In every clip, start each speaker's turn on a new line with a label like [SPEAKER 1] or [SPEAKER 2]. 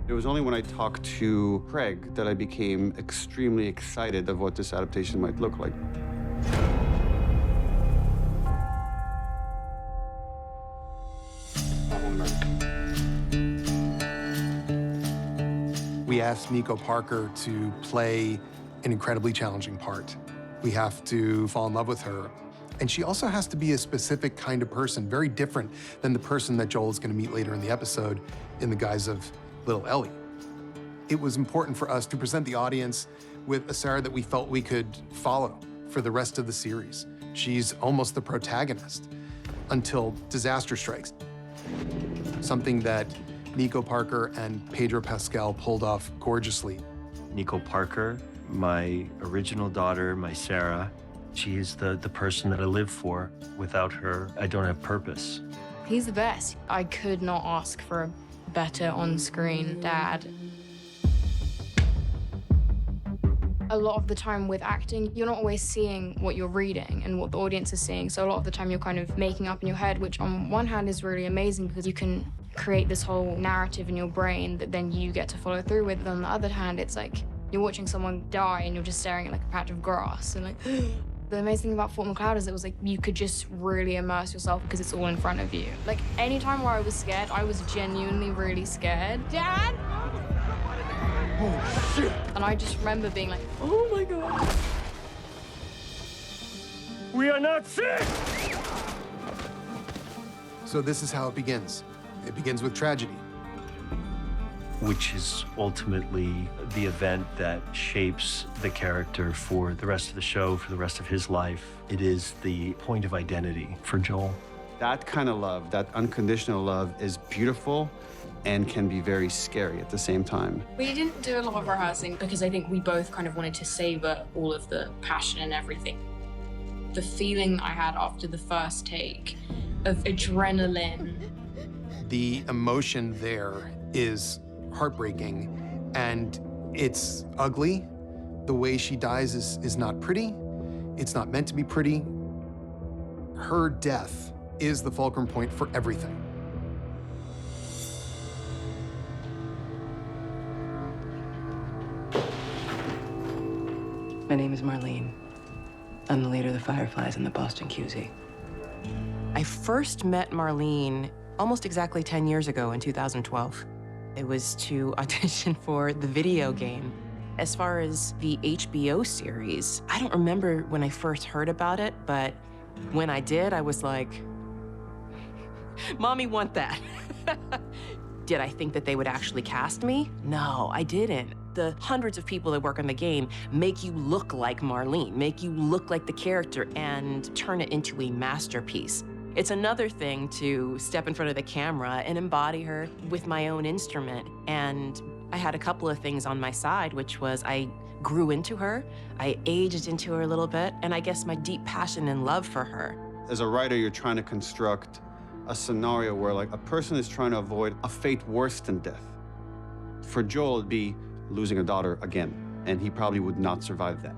[SPEAKER 1] It was only when I talked to Craig that I became extremely excited of what this adaptation might look like.
[SPEAKER 2] We asked Nico Parker to play an incredibly challenging part. We have to fall in love with her. And she also has to be a specific kind of person, very different than the person that Joel is going to meet later in the episode in the guise of little Ellie. It was important for us to present the audience with a Sarah that we felt we could follow for the rest of the series. She's almost the protagonist until disaster strikes. Something that Nico Parker and Pedro Pascal pulled off gorgeously.
[SPEAKER 3] Nico Parker, my original daughter, my Sarah, she is the person that I live for. Without her, I don't have purpose.
[SPEAKER 4] He's the best. I could not ask for a better on-screen dad. A lot of the time with acting, you're not always seeing what you're reading and what the audience is seeing. So a lot of the time you're kind of making up in your head, which on one hand is really amazing because you can create this whole narrative in your brain that then you get to follow through with. But on the other hand, it's like you're watching someone die and you're just staring at like a patch of grass and like, the amazing thing about Fort McCloud is it was like you could just really immerse yourself because it's all in front of you. Like any time where I was scared, I was genuinely really scared. Dad? Oh, shit. And I just remember being like, oh my God.
[SPEAKER 3] We are not sick!
[SPEAKER 2] So this is how it begins. It begins with tragedy.
[SPEAKER 3] Which is ultimately the event that shapes the character for the rest of the show, for the rest of his life. It is the point of identity for Joel.
[SPEAKER 1] That kind of love, that unconditional love, is beautiful and can be very scary at the same time.
[SPEAKER 4] We didn't do a lot of rehearsing because I think we both kind of wanted to savor all of the passion and everything. The feeling I had after the first take of adrenaline.
[SPEAKER 2] The emotion there is heartbreaking, and it's ugly. The way she dies is not pretty. It's not meant to be pretty. Her death is the fulcrum point for everything.
[SPEAKER 5] My name is Marlene. I'm the leader of the Fireflies in the Boston QZ. I first met Marlene almost exactly 10 years ago in 2012. It was to audition for the video game. As far as the HBO series, I don't remember when I first heard about it, but when I did, I was like, Mommy want that. Did I think that they would actually cast me? No, I didn't. The hundreds of people that work on the game make you look like Marlene, make you look like the character and turn it into a masterpiece. It's another thing to step in front of the camera and embody her with my own instrument. And I had a couple of things on my side, which was I grew into her, I aged into her a little bit, and I guess my deep passion and love for her.
[SPEAKER 1] As a writer, you're trying to construct a scenario where like a person is trying to avoid a fate worse than death. For Joel, it'd be losing a daughter again, and he probably would not survive that.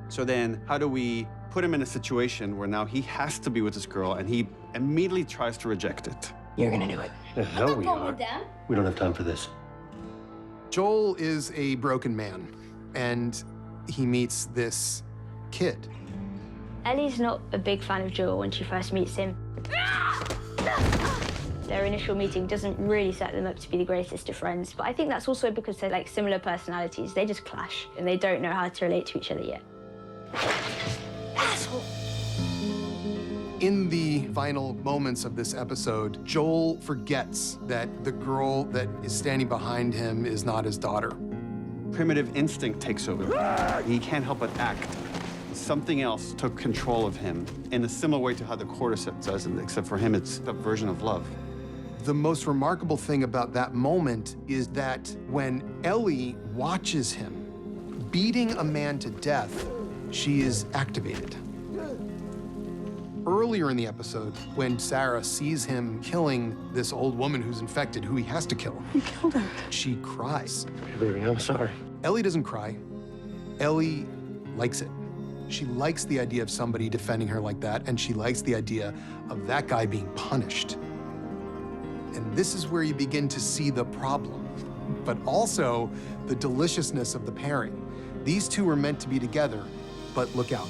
[SPEAKER 1] So then how do we put him in a situation where now he has to be with this girl and he immediately tries to reject it?
[SPEAKER 5] You're gonna do it.
[SPEAKER 3] The hell we are. We don't have time for this.
[SPEAKER 2] Joel is a broken man, and he meets this kid.
[SPEAKER 6] Ellie's not a big fan of Joel when she first meets him. Their initial meeting doesn't really set them up to be the greatest of friends, but I think that's also because they're like similar personalities. They just clash, and they don't know how to relate to each other yet. Asshole!
[SPEAKER 2] In the final moments of this episode, Joel forgets that the girl that is standing behind him is not his daughter.
[SPEAKER 1] Primitive instinct takes over. He can't help but act. Something else took control of him in a similar way to how the cordyceps does, except for him, it's a version of love.
[SPEAKER 2] The most remarkable thing about that moment is that when Ellie watches him beating a man to death, she is activated. Earlier in the episode, when Sarah sees him killing this old woman who's infected, who he has to kill,
[SPEAKER 5] You killed her.
[SPEAKER 2] she cries.
[SPEAKER 3] Baby, I'm sorry.
[SPEAKER 2] Ellie doesn't cry. Ellie likes it. She likes the idea of somebody defending her like that, and she likes the idea of that guy being punished. And this is where you begin to see the problem. but also the deliciousness of the pairing. These two were meant to be together, but look out.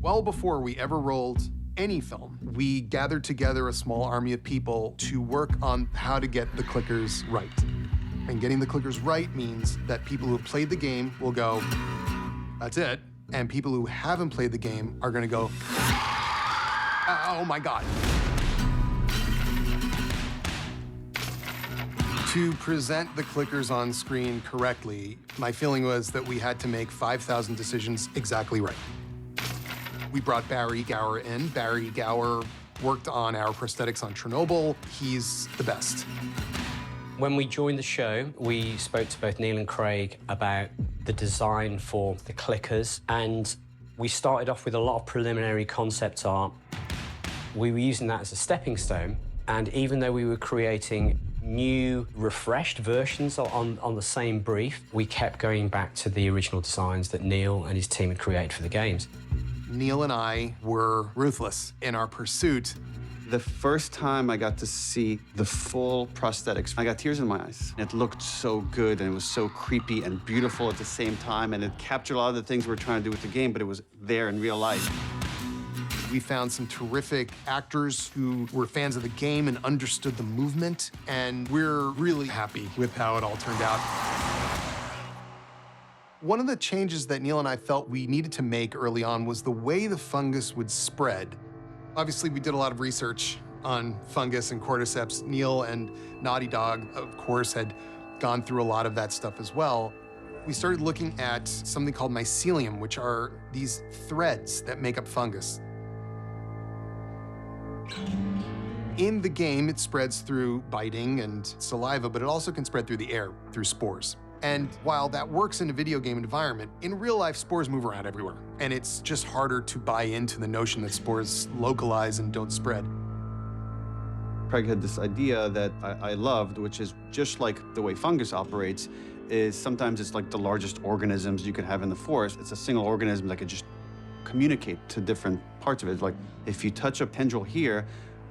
[SPEAKER 2] Well before we ever rolled any film, we gathered together a small army of people to work on how to get the clickers right. And getting the clickers right means that people who have played the game will go, that's it. And people who haven't played the game are gonna go, oh my God. To present the clickers on screen correctly, my feeling was that we had to make 5,000 decisions exactly right. We brought Barry Gower in. Barry Gower worked on our prosthetics on Chernobyl. He's the best.
[SPEAKER 7] When we joined the show, we spoke to both Neil and Craig about the design for the clickers, and we started off with a lot of preliminary concept art. We were using that as a stepping stone, and even though we were creating new, refreshed versions on the same brief, we kept going back to the original designs that Neil and his team had created for the games.
[SPEAKER 2] Neil and I were ruthless in our pursuit.
[SPEAKER 1] The first time I got to see the full prosthetics, I got tears in my eyes. It looked so good, and it was so creepy and beautiful at the same time, and it captured a lot of the things we were trying to do with the game, but it was there in real life.
[SPEAKER 2] We found some terrific actors who were fans of the game and understood the movement, and we're really happy with how it all turned out. One of the changes that Neil and I felt we needed to make early on was the way the fungus would spread. Obviously, we did a lot of research on fungus and cordyceps. Neil and Naughty Dog, of course, had gone through a lot of that stuff as well. We started looking at something called mycelium, which are these threads that make up fungus. In the game, it spreads through biting and saliva, but it also can spread through the air, through spores. And while that works in a video game environment, in real life, spores move around everywhere. And it's just harder to buy into the notion that spores localize and don't spread.
[SPEAKER 1] Craig had this idea that I loved, which is just like the way fungus operates, is sometimes it's like the largest organisms you could have in the forest. It's a single organism that could just communicate to different parts of it. Like if you touch a tendril here,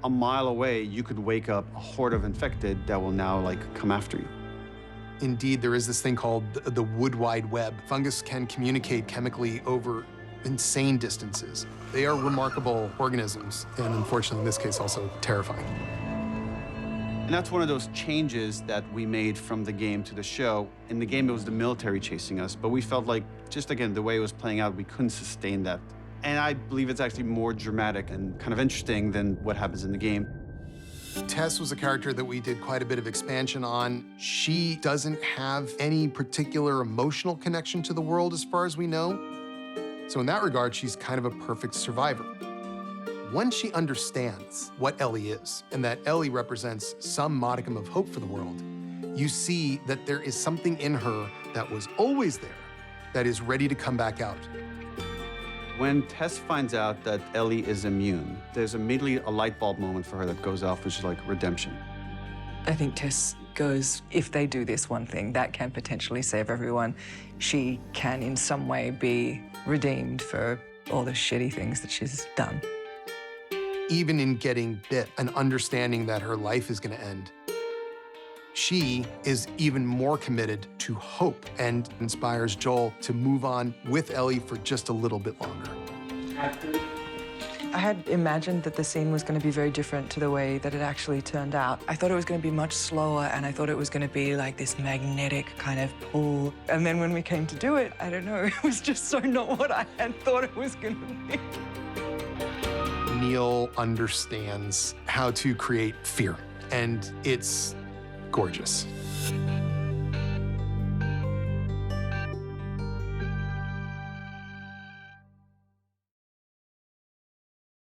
[SPEAKER 1] a mile away, you could wake up a horde of infected that will now like come after you.
[SPEAKER 2] Indeed, there is this thing called the wood wide web. Fungus can communicate chemically over insane distances. They are remarkable organisms, and unfortunately, in this case, also terrifying.
[SPEAKER 1] And that's one of those changes that we made from the game to the show. In the game, it was the military chasing us, but we felt like, just again, the way it was playing out, we couldn't sustain that. And I believe it's actually more dramatic and kind of interesting than what happens in the game.
[SPEAKER 2] Tess was a character that we did quite a bit of expansion on. She doesn't have any particular emotional connection to the world as far as we know. So in that regard, she's kind of a perfect survivor. Once she understands what Ellie is, and that Ellie represents some modicum of hope for the world, you see that there is something in her that was always there that is ready to come back out.
[SPEAKER 1] When Tess finds out that Ellie is immune, there's immediately a light bulb moment for her that goes off, which is like redemption.
[SPEAKER 8] I think Tess goes, if they do this one thing, that can potentially save everyone. She can in some way be redeemed for all the shitty things that she's done.
[SPEAKER 2] Even in getting bit and understanding that her life is going to end, she is even more committed to hope and inspires Joel to move on with Ellie for just a little bit longer.
[SPEAKER 8] I had imagined that the scene was going to be very different to the way that it actually turned out. I thought it was going to be much slower, and I thought it was going to be like this magnetic kind of pull. And then when we came to do it, I don't know, it was just so not what I had thought it was going to be.
[SPEAKER 2] Neil understands how to create fear, and it's gorgeous.